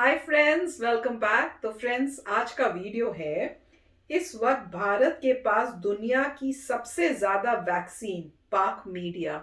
Hi friends, welcome back. तो friends, आज का वीडियो है, इस वक्त भारत के पास दुनिया की सबसे ज्यादा वैक्सीन पाक मीडिया।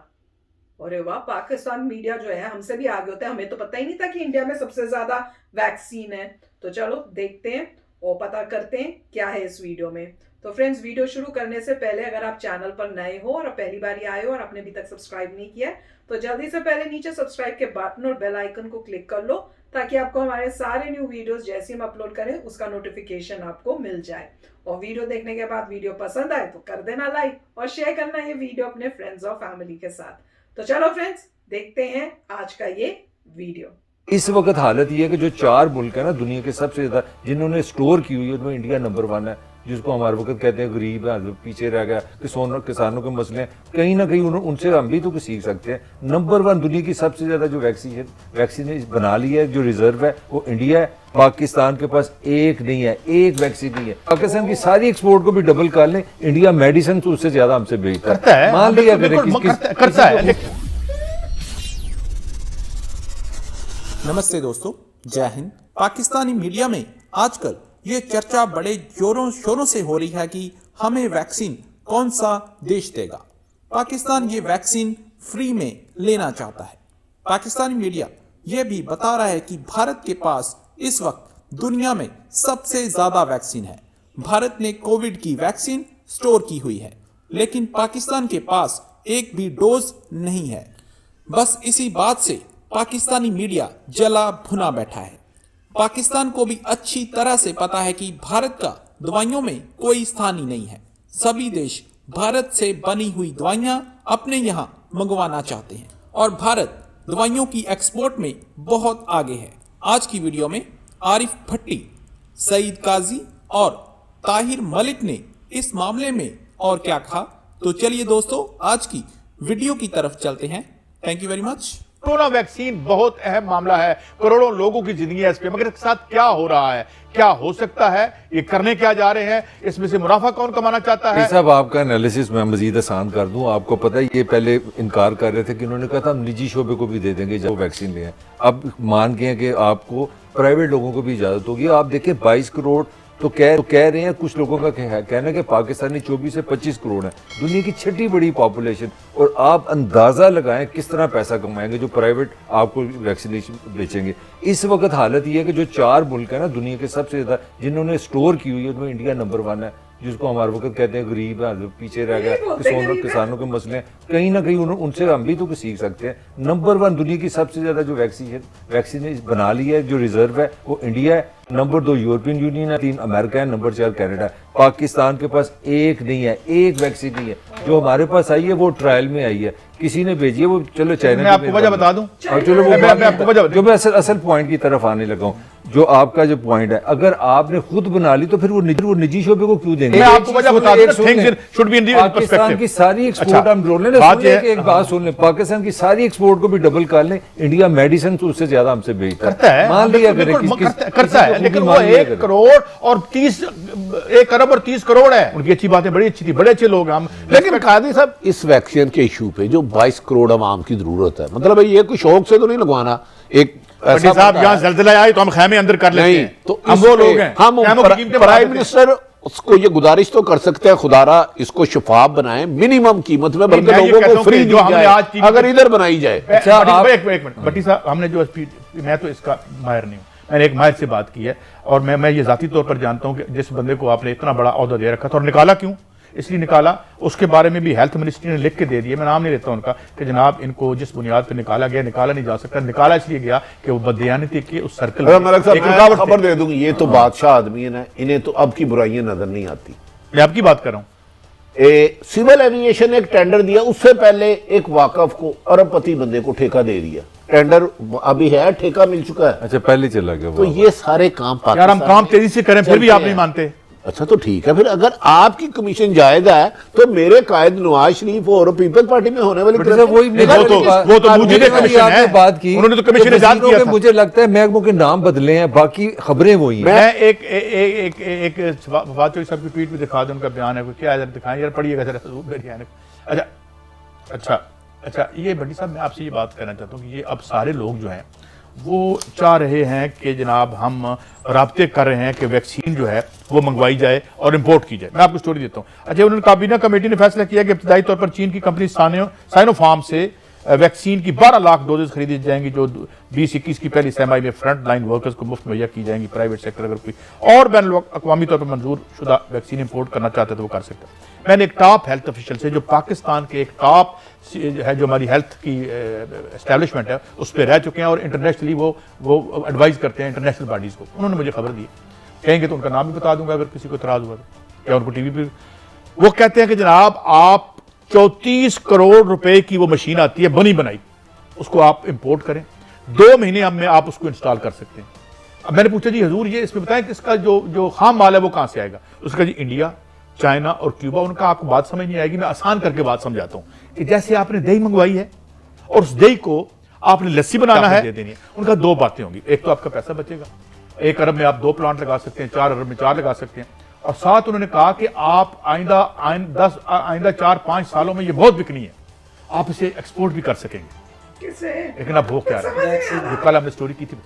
अरे वाह, पाकिस्तान मीडिया जो है हमसे भी आगे होता है। हमें तो पता ही नहीं था कि इंडिया में सबसे ज्यादा वैक्सीन है। तो चलो देखते हैं और पता करते हैं क्या है इस वीडियो में। तो फ्रेंड्स, वीडियो शुरू करने से पहले अगर आप चैनल पर नए हो और पहली बार आए हो और आपने अभी तक सब्सक्राइब नहीं किया तो जल्दी से पहले नीचे सब्सक्राइब के बटन और बेल आइकन को क्लिक कर लो, ताकि आपको हमारे सारे न्यू वीडियोस जैसे हम अपलोड करें उसका नोटिफिकेशन आपको मिल जाए। और वीडियो देखने के बाद वीडियो पसंद आए तो कर देना लाइक और शेयर करना ये वीडियो अपने फ्रेंड्स और फैमिली के साथ। तो चलो फ्रेंड्स, देखते हैं आज का ये वीडियो। इस वक्त हालत ये है कि जो 4 मुल्क है ना दुनिया के सबसे ज्यादा जिन्होंने स्टोर की हुई है उनमें इंडिया नंबर 1 है, जिसको हमारे वक्त कहते हैं गरीब है, पीछे रह गया, किसानों के मसले कहीं ना कहीं उनसे हम भी तो कुछ सीख सकते हैं। नंबर 1 दुनिया की सबसे ज्यादा जो वैक्सीन बना ली है, जो रिजर्व है वो इंडिया है। पाकिस्तान के पास एक नहीं है, एक वैक्सीन नहीं है। पाकिस्तान की सारी एक्सपोर्ट को भी डबल कर लें, इंडिया मेडिसिन तो उससे ज्यादा हमसे बेचता है। मान लिया करता है। नमस्ते दोस्तों, जय हिंद। पाकिस्तानी मीडिया में आजकल ये चर्चा बड़े जोरों शोरों से हो रही है कि हमें वैक्सीन कौन सा देश देगा। पाकिस्तान ये वैक्सीन फ्री में लेना चाहता है। पाकिस्तानी मीडिया ये भी बता रहा है कि भारत के पास इस वक्त दुनिया में सबसे ज्यादा वैक्सीन है। भारत ने कोविड की वैक्सीन स्टोर की हुई है, लेकिन पाकिस्तान के पास एक भी डोज नहीं है। बस इसी बात से पाकिस्तानी मीडिया जला भुना बैठा है। पाकिस्तान को भी अच्छी तरह से पता है कि भारत का दवाइयों में कोई स्थान ही नहीं है। सभी देश भारत से बनी हुई दवाइयां अपने यहां मंगवाना चाहते हैं और भारत दवाइयों की एक्सपोर्ट में बहुत आगे है। आज की वीडियो में आरिफ भट्टी, सईद काजी और ताहिर मलिक ने इस मामले में और क्या कहा, तो चलिए दोस्तों आज की वीडियो की तरफ चलते हैं। Thank you very much. Corona vaccine बहुत अहम मामला है, करोड़ों लोगों की जिंदगी है इस पे, मगर इसके साथ क्या हो रहा है, क्या हो सकता है, ये करने क्या जा रहे हैं, इसमें से मुनाफा कौन कमाना चाहता है। साहब, आपका एनालिसिस मैं मजीद आसान कर दूं। आपको पता है ये पहले इनकार कर रहे थे कि उन्होंने कहा था हम निजी शोबे को भी दे देंगे जब वैक्सीन लें। अब मान गए कि आपको प्राइवेट लोगों को भी इजाजत होगी। आप देखें 22 करोड़ तो कह रहे हैं, कुछ लोगों का कहना है कि पाकिस्तानी 24 से 25 करोड़ है, दुनिया की छठी बड़ी पॉपुलेशन। और आप अंदाजा लगाएं किस तरह पैसा कमाएंगे जो प्राइवेट आपको वैक्सीनेशन बेचेंगे। इस वक्त हालत ये है कि जो 4 मुल्क है ना दुनिया के सबसे ज्यादा जिन्होंने स्टोर की हुई है उनमें इंडिया नंबर 1 है, जिसको हमारे वक्त कहते हैं गरीब है, पीछे रह गया, किसानों के मसले कहीं ना कहीं उनसे हम भी तो कुछ सीख सकते हैं। नंबर 1 दुनिया की सबसे ज्यादा जो वैक्सीन बना ली है, जो रिजर्व है वो इंडिया है। नंबर 2 यूरोपियन यूनियन है, 3 अमेरिका है, नंबर 4 कनाडा है। पाकिस्तान के पास एक नहीं है, एक वैक्सीन नहीं है। जो हमारे पास आई है वो ट्रायल में आई है, किसी ने भेजी है, वो चलो चाइना। मैं आपको वजह बता दूं, चलो जो मैं असल पॉइंट की तरफ आने लगा हूं। जो आपका जो पॉइंट है, अगर आपने खुद बना ली तो फिर वो निजी शोबे को क्यों देंगे। मैं आपको वजह बता दूं, पाकिस्तान की सारी एक्सपोर्ट हम रोल लें, एक बात सुन लें, पाकिस्तान की सारी एक्सपोर्ट को भी डबल कर लें, इंडिया मेडिसिन तो उससे ज्यादा हमसे बेचता है। मान लिया करता है, लेकिन वो 1 करोड़ और 1 अरब और 30 करोड़ है। उनकी अच्छी बातें बड़ी अच्छी थी, बड़े अच्छे लोग हम। लेकिन कादी साहब, इस वैक्सीन के इशू पे जो 22 करोड़ आवाम की जरूरत है, मतलब ये कोई शौक से तो नहीं लगवाना। एक साहब यहाँ जल्जला आए तो हम खैमे अंदर कर लेते हैं, तो हम वो लोग हैं। हम प्राइम मिनिस्टर उसको ये गुजारिश तो कर सकते हैं, खुदारा इसको शफाफ बनाएं, मिनिमम कीमत में, बल्कि लोगों को फ्री दी जाए अगर इधर बनाई जाए। एक मिनट भट्टी साहब, हमने जो मैं तो इसका माहिर नहीं हूँ, मैंने एक माहिर से बात की है और मैं ये जाती तौर पर जानता हूँ कि जिस बंदे को आपने इतना बड़ा ओहदा दे रखा था, और निकाला क्यों, इसलिए निकाला, उसके बारे में भी हेल्थ मिनिस्ट्री ने लिख के दे दिया, मैं नाम नहीं लेता उनका, कि जनाब इनको जिस बुनियाद पर निकाला गया, निकाला नहीं जा सकता। निकाला इसलिए गया कि वो बदयानती की उस सर्कल में खबर दे दूंगी, ये तो बादशाह आदमी है ना, इन्हें तो अब की बुराइयां नजर नहीं आती। मैं आपकी बात कर रहा हूँ। सिविल एविएशन ने एक टेंडर दिया, उससे पहले एक वाकफ को अरबपति बंदे को ठेका दे दिया। टेंडर अभी है, ठेका मिल चुका है। अच्छा, पहले चला गया। तो ये सारे काम यार, हम काम तेजी से करें फिर भी आप नहीं मानते। अच्छा तो ठीक है, फिर अगर आपकी कमीशन जायज है तो मेरे कायद नवाज शरीफ और पीपल्स पार्टी में होने वाली वो तो मुझे बात की, उन्होंने तो कमीशन आजाद किया था। मुझे लगता है महकमों के नाम बदले हैं, बाकी खबरें वही हैं। मैं एक फवाद चौधरी साहब की ट्वीट में दिखा दूं, उनका बयान है, क्या है दिखाएं यार, पढ़िएगा जरा। अच्छा, ये भट्टी साहब, मैं आपसे ये बात करना चाहता हूँ कि ये अब सारे लोग जो हैं वो चाह रहे हैं कि जनाब हम राब्ते कर रहे हैं कि वैक्सीन जो है वो मंगवाई जाए और इंपोर्ट की जाए। मैं आपको स्टोरी देता हूँ। अच्छा, उन्होंने काबीना कमेटी ने फैसला किया कि इब्तदाई तौर पर चीन की कंपनी साइनोफार्म से वैक्सीन की 12 लाख डोजेस खरीदी जाएंगी, जो 2021 की पहली सहमाही में फ्रंट लाइन वर्कर्स को मुफ्त मुहैया की जाएंगी। प्राइवेट सेक्टर अगर कोई और बैन अक़वामी तौर पर मंजूर शुदा वैक्सीन इंपोर्ट करना चाहते तो वो कर सकते हैं। मैंने एक टॉप हेल्थ ऑफिशियल से, जो पाकिस्तान के एक टॉप है, जो हमारी हेल्थ की एस्टेब्लिशमेंट है, उस पर रह चुके हैं और इंटरनेशनली वो एडवाइस करते हैं इंटरनेशनल बॉडीज को। उन्होंने मुझे खबर दी, कहेंगे तो उनका नाम भी बता दूंगा अगर किसी को इतराज हुआ तो, या उनको टीवी पर। वो कहते हैं कि जनाब आप 34 करोड़ रुपए की वो मशीन आती है बनी बनाई, उसको आप इंपोर्ट करें, 2 महीने में आप उसको इंस्टॉल कर सकते हैं। अब मैंने पूछा जी हजूर ये इसमें बताएं कि इसका जो खाम माल है वो कहां से आएगा। उसका जी इंडिया, चाइना और क्यूबा। उनका आपको बात समझ नहीं आएगी, मैं आसान करके बात समझाता हूं कि जैसे आपने दही मंगवाई है और उस दही को आपने लस्सी बनाना है, दे देनी है। उनका 2 बातें होंगी, एक तो आपका पैसा बचेगा, 1 अरब में आप 2 प्लांट लगा सकते हैं, 4 अरब में 4 लगा सकते हैं, और साथ उन्होंने कहा कि आप आइंदा 4-5 सालों में ये बहुत बिकनी है, आप इसे एक्सपोर्ट भी कर सकेंगे। लेकिन अब हो क्या रहा है, जो कल हमने स्टोरी की थी,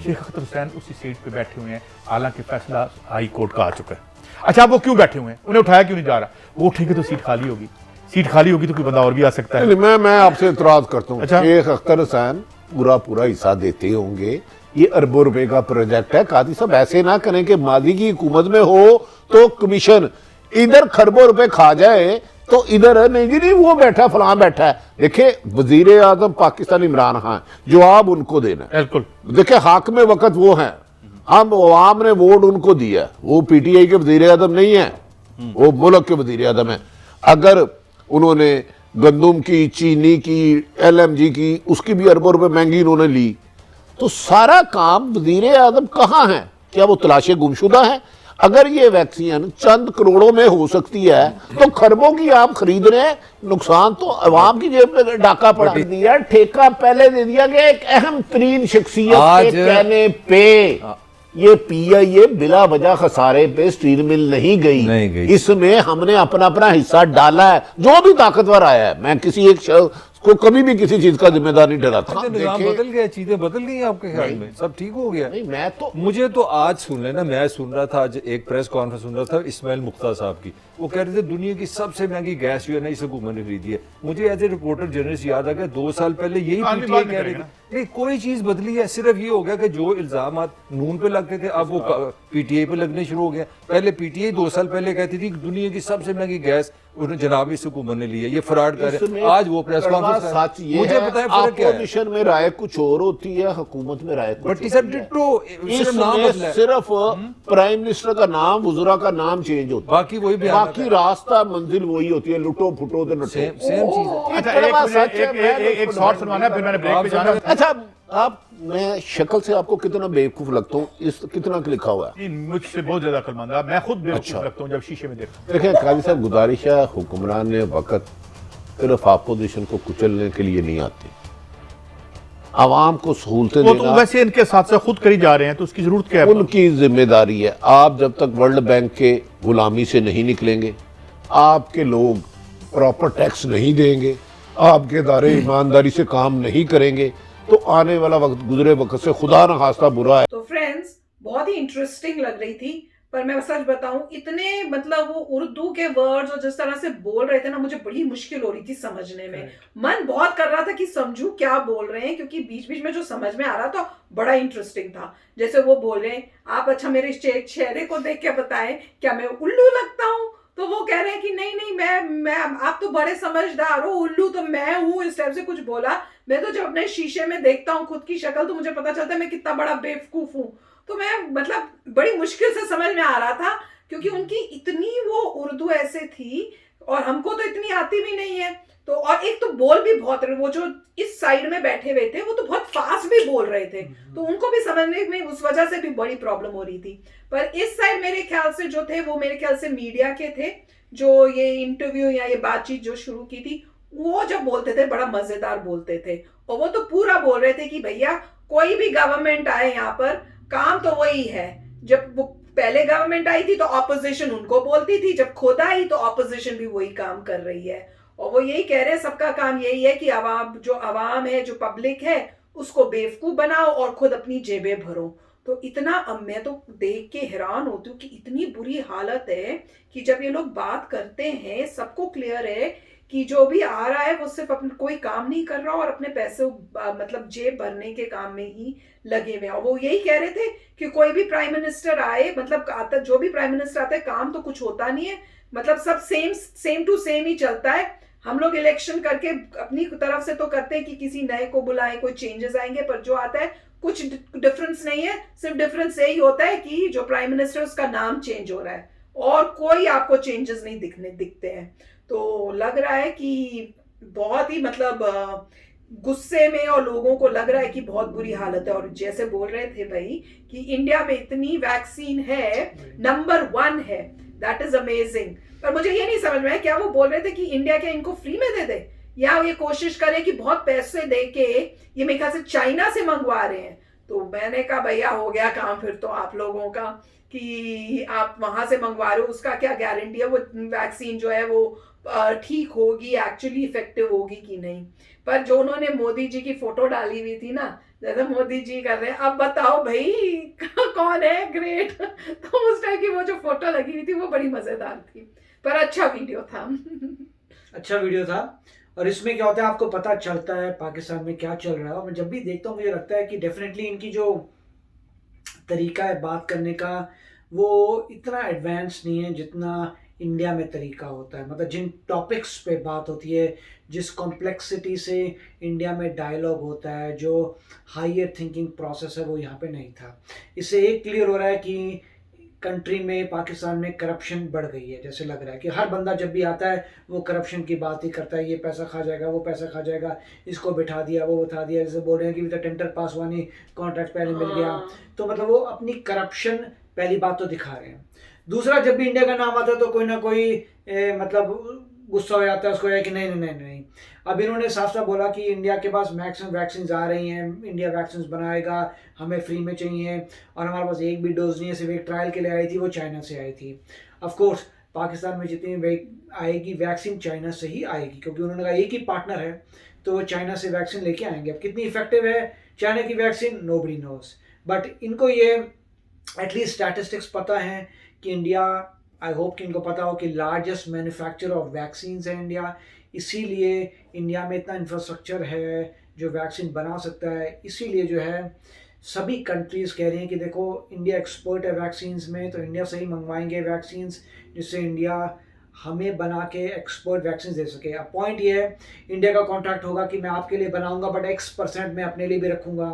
शेख अख्तर हुसैन उसी सीट पे बैठे हुए हैं, हालांकि फैसला हाई कोर्ट का आ चुका है। अच्छा, वो क्यों बैठे हुए हैं, उन्हें उठाया क्यों नहीं जा रहा? वो उठेंगे तो सीट खाली होगी, सीट खाली होगी तो कोई बंदा और भी आ सकता है। मैं आपसे इतराज करता हूँ। अच्छा? शेख अख्तर हुसैन पूरा हिस्सा देते होंगे, ये अरबों रुपए का प्रोजेक्ट है। कादी साहब ऐसे ना करें कि मादी की हुकूमत में हो तो कमीशन इधर खरबों रुपए खा जाए तो इधर नहीं जी वो बैठा फलां बैठा है। देखिए वजीर आजम पाकिस्तान इमरान खान, जवाब उनको देना है। बिल्कुल, देखिए हाक में वक्त वो है, हम अवाम ने वोट उनको दिया, वो पीटीआई के वजीर आजम नहीं है, वो मुल्क के वजीर आजम है। अगर उन्होंने गंदुम की, चीनी की, LMG की, उसकी भी अरबों रुपए महंगी उन्होंने ली, तो सारा काम वजीर आजम कहाँ है? क्या वो तलाशे गुमशुदा है? अगर ये वैक्सीन चंद करोड़ों में हो सकती है तो खरबों की आप खरीद रहे हैं, नुकसान तो अवाम की जेब में डाका पड़ा दिया, ठेका पहले दे दिया गया एक अहम तरीन शख्सियत के कहने पे। ये PIA बिला वजह खसारे पे स्टील मिल नहीं गई, इसमें हमने अपना हिस्सा डाला है, जो भी ताकतवर आया है। मैं किसी एक को कभी भी किसी चीज का जिम्मेदार नहीं ठहराता। निजाम बदल गया, चीजें बदल गई आपके ख्याल में, सब ठीक हो गया? नहीं, मैं तो मुझे तो आज सुन लेना, मैं सुन रहा था आज एक प्रेस कॉन्फ्रेंस सुन रहा था इस्माइल मुख्तार साहब की, वो कह रहे थे दुनिया की सबसे महंगी गैस जो है ना इस हुकूमत ने खरीदी है। मुझे एज ए रिपोर्टर जर्नलिस्ट याद आ गया 2 साल पहले यही PTI कह रहे थे। नहीं, कोई चीज बदली है, सिर्फ ये हो गया कि जो इल्जाम नून पे लगते थे अब वो PTI पे लगने शुरू हो गया। पहले PTI 2 साल पहले कहती थी दुनिया की सबसे महंगी गैस जनाब इस हुकूमत ने ली है, ये फ्रॉड कर रहे हैं। आज वो प्रेस कॉन्फ्रेंस सच ये मुझे पता है फर्क क्या है। अपोजिशन में राय कुछ और होती है, हुकूमत में राय कुछ भट्टी साहब डिट्टो, सिर्फ नाम बदला है, सिर्फ प्राइम मिनिस्टर का नाम, वज़रा का नाम चेंज होता है, बाकी वही बयान बाकी रास्ता मंजिल वही होती है, लुटो फुटो तो सेम चीज है। अच्छा, एक शॉर्ट सुनवाना फिर मैंने ब्रेक पे जाना। अच्छा, आप मैं शक्ल से आपको कितना बेवकूफ लगता हूँ, इस कितना लिखा हुआ है? मुझसे बहुत ज्यादा अक्लमंद है, मैं खुद बेवकूफ लगता हूँ जब शीशे में देखता हूँ। देखिए काजी साहब, गुजारिश है, हुक्मरान ने वक्त सिर्फ अपोजिशन को कुचलने के लिए नहीं आती, आवाम को सहूलतें वो देना तो वैसे इनके साथ साथ खुद करी जा रहे हैं, तो उसकी जरूरत क्या है? उनकी जिम्मेदारी है। आप जब तक वर्ल्ड बैंक के गुलामी से नहीं निकलेंगे, आपके लोग प्रॉपर टैक्स नहीं देंगे, आपके इदारे ईमानदारी से काम नहीं करेंगे, तो आने वाला वक्त, गुजरे वक्त से खुदा न खास्ता बुरा है। तो फ्रेंड्स, बहुत ही इंटरेस्टिंग लग रही थी, पर मैं सच बताऊं इतने मतलब वो उर्दू के वर्ड्स और जिस तरह से बोल रहे थे ना, मुझे बड़ी मुश्किल हो रही थी समझने में। मन बहुत कर रहा था कि समझूं क्या बोल रहे हैं, क्योंकि बीच बीच में जो समझ में आ रहा था बड़ा इंटरेस्टिंग था। जैसे वो बोल रहे हैं, आप अच्छा मेरे चेहरे को देख के बताएं क्या मैं उल्लू लगता हूं? तो वो कह रहे हैं कि नहीं मैं आप तो बड़े समझदार हो, उल्लू तो मैं हूं, इस टाइप से कुछ बोला। मैं तो जब अपने शीशे में देखता हूँ खुद की शक्ल तो मुझे पता चलता है मैं कितना बड़ा बेवकूफ हूँ। तो मैं मतलब बड़ी मुश्किल से समझ में आ रहा था, क्योंकि उनकी इतनी वो उर्दू ऐसे थी और हमको तो इतनी आती भी नहीं है। तो और एक तो बोल भी बहुत रहे, वो जो इस साइड में बैठे हुए थे वो तो बहुत फास्ट भी बोल रहे थे, तो उनको भी समझने में उस वजह से भी बड़ी प्रॉब्लम हो रही थी। पर इस साइड मेरे ख्याल से जो थे वो मेरे ख्याल से मीडिया के थे, जो ये इंटरव्यू या ये बातचीत जो शुरू की थी, वो जब बोलते थे बड़ा मजेदार बोलते थे, और वो तो पूरा बोल रहे थे कि भैया कोई भी गवर्नमेंट आए यहाँ पर काम तो वही है। जब वो पहले गवर्नमेंट आई थी तो ऑपोजिशन उनको बोलती थी, जब खुद आई तो ऑपोजिशन भी वही काम कर रही है। और वो यही कह रहे हैं सबका काम यही है कि आवाम, जो आवाम है, जो पब्लिक है, उसको बेवकूफ बनाओ और खुद अपनी जेबें भरो। तो इतना, अब मैं तो देख के हैरान होती हूँ कि इतनी बुरी हालत है कि जब ये लोग बात करते हैं सबको क्लियर है कि जो भी आ रहा है वो सिर्फ अपना कोई काम नहीं कर रहा और अपने पैसे मतलब जेब भरने के काम में ही लगे हुए हैं। और वो यही कह रहे थे कि कोई भी प्राइम मिनिस्टर आए, मतलब आता, जो भी प्राइम मिनिस्टर आता है काम तो कुछ होता नहीं है, मतलब सब सेम टू सेम ही चलता है। हम लोग इलेक्शन करके अपनी तरफ से तो करते हैं कि किसी नए को बुलाएं, कोई चेंजेस आएंगे, पर जो आता है कुछ डिफरेंस नहीं है। सिर्फ डिफरेंस यही होता है कि जो प्राइम मिनिस्टर उसका नाम चेंज हो रहा है और कोई आपको चेंजेस नहीं दिखते हैं। तो लग रहा है कि बहुत ही मतलब गुस्से में, और लोगों को लग रहा है कि बहुत बुरी हालत है। और जैसे बोल रहे थे भाई कि इंडिया में इतनी वैक्सीन है, नंबर 1 है, दैट इज अमेजिंग। पर मुझे ये नहीं समझ में आया, क्या वो बोल रहे थे कि इंडिया क्या इनको फ्री में दे दे, या ये कोशिश करें कि बहुत पैसे दे के, ये मेरे ख्याल से चाइना से मंगवा रहे हैं। तो मैंने कहा भैया हो गया काम फिर तो आप लोगों का, कि आप वहां से मंगवा रहे हो, उसका क्या गारंटी है वो वैक्सीन जो है वो ठीक होगी, एक्चुअली इफेक्टिव होगी कि नहीं। पर जो उन्होंने मोदी जी की फोटो डाली हुई थी ना, जैसे मोदी जी कर रहे हैं, अब बताओ भाई कौन है ग्रेट। तो उस टाइम की वो जो फोटो लगी हुई थी वो बड़ी मजेदार थी, पर अच्छा वीडियो था। अच्छा वीडियो था। और इसमें क्या होता है आपको पता चलता है पाकिस्तान में क्या चल रहा है। और मैं जब भी देखता हूँ मुझे लगता है कि डेफिनेटली इनकी जो तरीका है बात करने का वो इतना एडवांस नहीं है जितना इंडिया में तरीका होता है। मतलब जिन टॉपिक्स पे बात होती है, जिस कॉम्प्लेक्सिटी से इंडिया में डायलॉग होता है, जो हायर थिंकिंग प्रोसेस है वो यहाँ पे नहीं था। इससे एक क्लियर हो रहा है कि कंट्री में, पाकिस्तान में करप्शन बढ़ गई है। जैसे लग रहा है कि हर बंदा जब भी आता है वो करप्शन की बात ही करता है, ये पैसा खा जाएगा, वो पैसा खा जाएगा, इसको बिठा दिया, वो बिठा दिया। जैसे बोल रहे हैं कि टेंडर पास हुआ नहीं, कॉन्ट्रैक्ट पहले मिल गया। तो मतलब वो अपनी करप्शन पहली बात तो दिखा रहे हैं। दूसरा, जब भी इंडिया का नाम आता है तो कोई ना कोई मतलब गुस्सा हो जाता है उसको, कि नहीं नहीं नहीं नहीं। अब इन्होंने साफ साफ बोला कि इंडिया के पास मैक्सिमम वैक्सीन आ रही हैं, इंडिया वैक्सीन बनाएगा, हमें फ्री में चाहिए, और हमारे पास एक भी डोज नहीं है, सिर्फ एक ट्रायल के लिए आई थी, वो चाइना से आई थी। ऑफ कोर्स पाकिस्तान में जितनी आएगी वैक्सीन चाइना से ही आएगी, क्योंकि उन्होंने कहा एक ही पार्टनर है तो वो चाइना से वैक्सीन लेके आएंगे। अब कितनी इफेक्टिव है चाइना की वैक्सीन नोबडी नोज, बट इनको ये एटलीस्ट स्टैटिस्टिक्स पता है कि इंडिया, आई होप कि इनको पता हो कि लार्जेस्ट मैन्युफैक्चरर ऑफ वैक्सीन है इंडिया। इसीलिए इंडिया में इतना इंफ्रास्ट्रक्चर है जो वैक्सीन बना सकता है। इसीलिए जो है सभी कंट्रीज़ कह रही हैं कि देखो इंडिया एक्सपर्ट है वैक्सीन्स में, तो इंडिया से ही मंगवाएंगे वैक्सीन्स, जिससे इंडिया हमें बना के एक्सपर्ट वैक्सीन दे सके। अब पॉइंट ये है, इंडिया का कॉन्ट्रैक्ट होगा कि मैं आपके लिए बनाऊंगा बट X% मैं अपने लिए भी रखूंगा।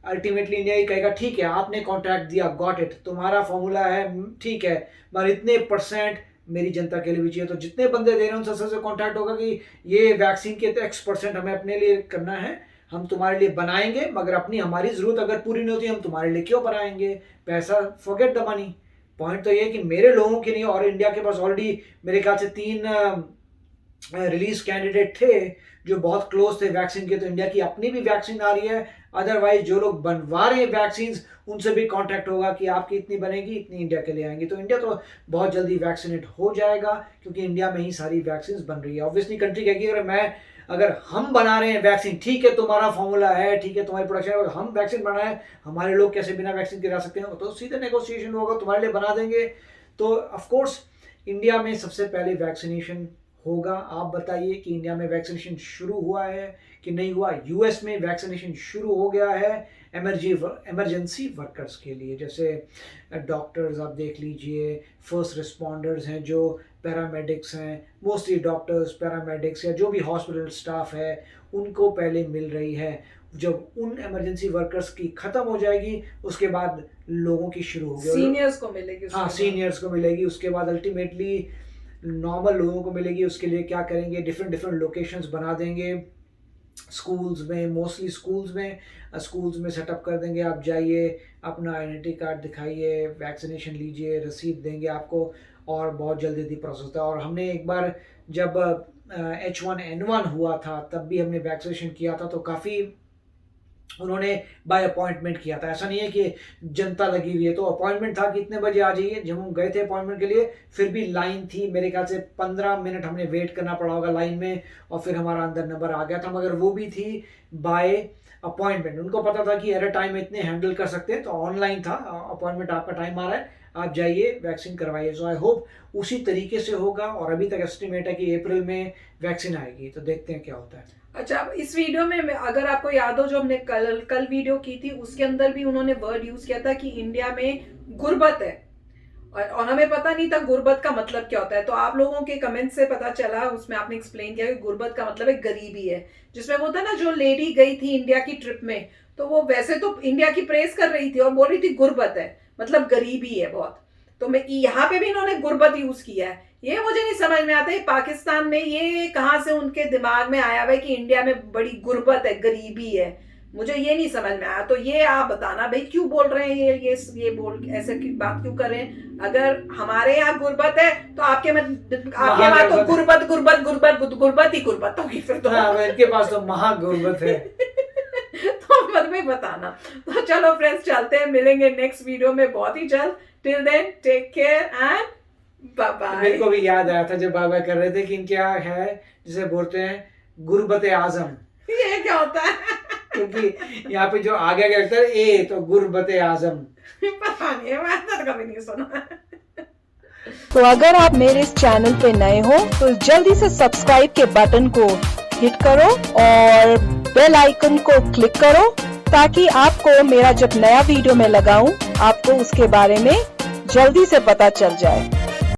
अल्टीमेटली इंडिया ही कहेगा ठीक है आपने कॉन्ट्रैक्ट दिया, गॉट इट, तुम्हारा फॉर्मूला है, ठीक है, मगर इतने % मेरी जनता के लिए भी चाहिए। तो जितने बंदे दे रहे हैं उन सबसे कॉन्ट्रैक्ट होगा कि ये वैक्सीन के तो X% हमें अपने लिए करना है, हम तुम्हारे लिए बनाएंगे, मगर अपनी हमारी जरूरत अगर पूरी नहीं होती हम तुम्हारे लिए क्यों बनाएंगे, पैसा फॉरगेट द मनी। पॉइंट तो ये है कि मेरे लोगों की नहीं, और इंडिया के पास ऑलरेडी मेरे ख्याल से 3 रिलीज कैंडिडेट थे जो बहुत क्लोज थे वैक्सीन के, तो इंडिया की अपनी भी वैक्सीन आ रही है। अदरवाइज जो लोग बनवा रहे हैं वैक्सीन उनसे भी कांटेक्ट होगा कि आपकी इतनी बनेगी, इतनी इंडिया के लिए आएंगी। तो इंडिया तो बहुत जल्दी वैक्सीनेट हो जाएगा क्योंकि इंडिया में ही सारी वैक्सीन बन रही है। ऑब्वियसली कंट्री कहेगी अगर हम बना रहे हैं वैक्सीन, ठीक है तुम्हारा फॉर्मूला है, ठीक है तुम्हारी प्रोडक्शन है, हम वैक्सीन बनाए, हमारे लोग कैसे बिना वैक्सीन के रह सकते हैं, तो सीधे नेगोशिएशन होगा, तुम्हारे लिए बना देंगे। तो ऑफकोर्स इंडिया में सबसे पहले वैक्सीनेशन होगा। आप बताइए कि इंडिया में वैक्सीनेशन शुरू हुआ है कि नहीं हुआ। यूएस में वैक्सीनेशन शुरू हो गया है इमरजेंसी वर्कर्स के लिए, जैसे डॉक्टर्स आप देख लीजिए, फर्स्ट रिस्पॉन्डर्स हैं, जो पैरामेडिक्स हैं, मोस्टली डॉक्टर्स, पैरामेडिक्स या जो भी हॉस्पिटल स्टाफ है उनको पहले मिल रही है। जब उन इमरजेंसी वर्कर्स की खत्म हो जाएगी उसके बाद लोगों की शुरू होगी, सीनियर्स को मिलेगी। हाँ, सीनियर्स को मिलेगी, उसके बाद अल्टीमेटली नॉर्मल लोगों को मिलेगी। उसके लिए क्या करेंगे, डिफरेंट लोकेशंस बना देंगे स्कूल्स में, मोस्टली स्कूल्स में सेटअप कर देंगे। आप जाइए, अपना आइडेंटिटी कार्ड दिखाइए, वैक्सीनेशन लीजिए, रसीद देंगे आपको, और बहुत जल्दी प्रोसेस होता है। और हमने एक बार जब H1N1 हुआ था तब भी हमने वैक्सीनेशन किया था, तो काफ़ी उन्होंने बाय अपॉइंटमेंट किया था। ऐसा नहीं है कि जनता लगी हुई है, तो अपॉइंटमेंट था कि इतने बजे आ जाइए। जब हम गए थे अपॉइंटमेंट के लिए फिर भी लाइन थी, मेरे ख्याल से 15 मिनट हमने वेट करना पड़ा होगा लाइन में, और फिर हमारा अंदर नंबर आ गया था, मगर वो भी थी बाय अपॉइंटमेंट। उनको पता था कि एट अ टाइम इतने हैंडल कर सकते हैं, तो ऑनलाइन था अपॉइंटमेंट, आपका टाइम आ रहा है, आप जाइए वैक्सीन करवाइए। सो आई होप उसी तरीके से होगा, और अभी तक एस्टिमेट है कि अप्रैल में वैक्सीन आएगी, तो देखते हैं क्या होता है। अच्छा, अब इस वीडियो में अगर आपको याद हो, जो हमने कल वीडियो की थी, उसके अंदर भी उन्होंने वर्ड यूज किया था कि इंडिया में गुर्बत है, और हमें पता नहीं था गुर्बत का मतलब क्या होता है। तो आप लोगों के कमेंट से पता चला, उसमें आपने एक्सप्लेन किया कि गुर्बत का मतलब है गरीबी है। जिसमें वो था ना, जो लेडी गई थी इंडिया की ट्रिप में, तो वो वैसे तो इंडिया की प्रेस कर रही थी और बोल रही थी गुर्बत है, मतलब गरीबी है बहुत। तो मैं यहाँ पे भी इन्होंने गुर्बत यूज किया है। ये मुझे नहीं समझ में आता है पाकिस्तान में ये कहाँ से उनके दिमाग में आया हुआ है कि इंडिया में बड़ी गुर्बत है, गरीबी है। मुझे ये नहीं समझ में आया। तो ये आप बताना भाई, क्यों बोल रहे हैं ये बोल ऐसे की बात क्यों कर रहे हैं? अगर हमारे यहाँ गुर्बत है तो आपके वहां तो गुर्बत गुर्बत गुर्बत गुर्बत ही गुर्बत होगी फिर तो। इनके पास तो महागुर्बत है। तो मत में बताना। तो चलो फ्रेंड्स, चलते हैं, मिलेंगे नेक्स्ट वीडियो में बहुत ही जल्द। Till then take care and bye bye. मेरे को भी याद आया था जब बाय बाय कर रहे थे कि इनके यहाँ है जिसे बोलते हैं गुर्बत आजम। ये क्या होता है? क्योंकि यहाँ पे जो आगे क्या लगता है ए, तो गुर्बत आजम। पता नहीं, मैं तो कभी नहीं सुना। तो अगर आप मेरे इस चैनल पे नए हो तो जल्दी से सब्सक्राइब के बटन को हिट करो और बेल आइकन को क्लिक करो, ताकि आपको मेरा जब नया वीडियो मैं लगाऊं आपको उसके बारे में जल्दी से पता चल जाए।